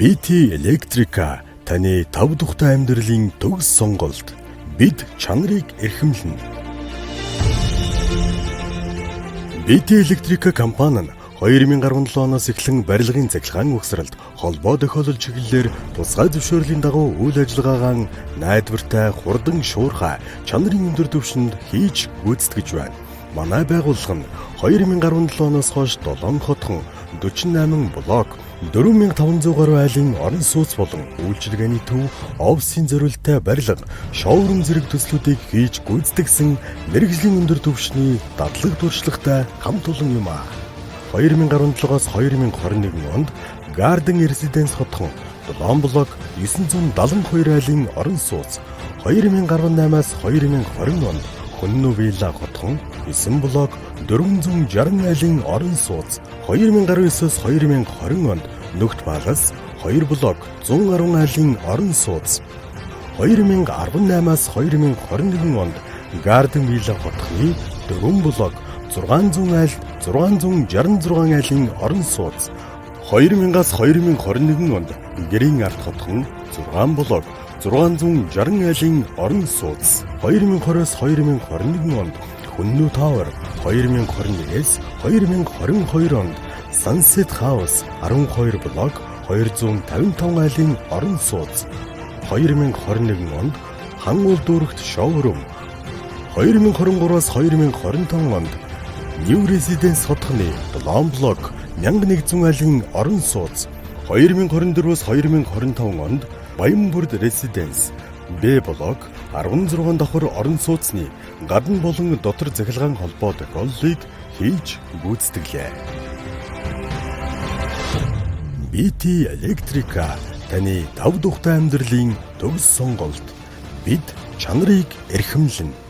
BT Electrica таны тав тухтай амьдралын төгс сонголт. Бид чанарыг эрхэмлэнэ. BT Electrica компани нь 2017 оноос эхлэн барилгын цахилгаан угсралд холбоо тохиолдол чиглэлээр тусгай зөвшөөрлийн дагуу үйл ажиллагаагаа найдвартай, хурдан, шуурхай, чанарын өндөр түвшинд хийж гүйцэтгэж байна. Манай байгууллага нь 2017 оноос хойш 7 хотхон 48 блок 4500 гаруй айлын орон сууц болон үйлчилгээний төв, офисын зориулттай барилга, шоурум зэрэг төслүүдийг хийж гүйцэтгсэн мэргэжлийн өндөр түвшний дадлаг туршлагатай хамт олон юм а. 2017-оос 2021 онд Garden Residence хотхон 7 блок 972 айлын орон сууц, 2018-аас 2020 онд Хүннү вилла хотхон 9 блок 460 айлын орон сууц, 2019-с 2020 онд Нүгт Палас 2 блок 110 айлын орон сууц, 2018-аас 2021 онд Garden Villa хотхны 4 блок 600 айл 666 айлын орон сууц, 2000-аас 2021 онд Гэрийн арт хотхон 6 блок 660 айлын орон сууц, 2020-с 2021 онд Хүннү Tower, 2021-с 2022 онд Sunset House 12 блок 255 айлын орон сууц, 2021 онд Хан улдуурагт шоурум, 2023-аас 2025 онд New Residence хотхны 7 блок 1100 айлын орон сууц, 2024-өөс 2025 онд Баянбүрд Residence Б блок 16 давхар орон сууцны гадна болон дотор цахилгаан холбоо тохиолдлыг хийж гүйцэтгэлээ. BT Electrica таны тав тухтай амьдралын төгс сонголт. Бид чанарыг эрхэмлэнэ.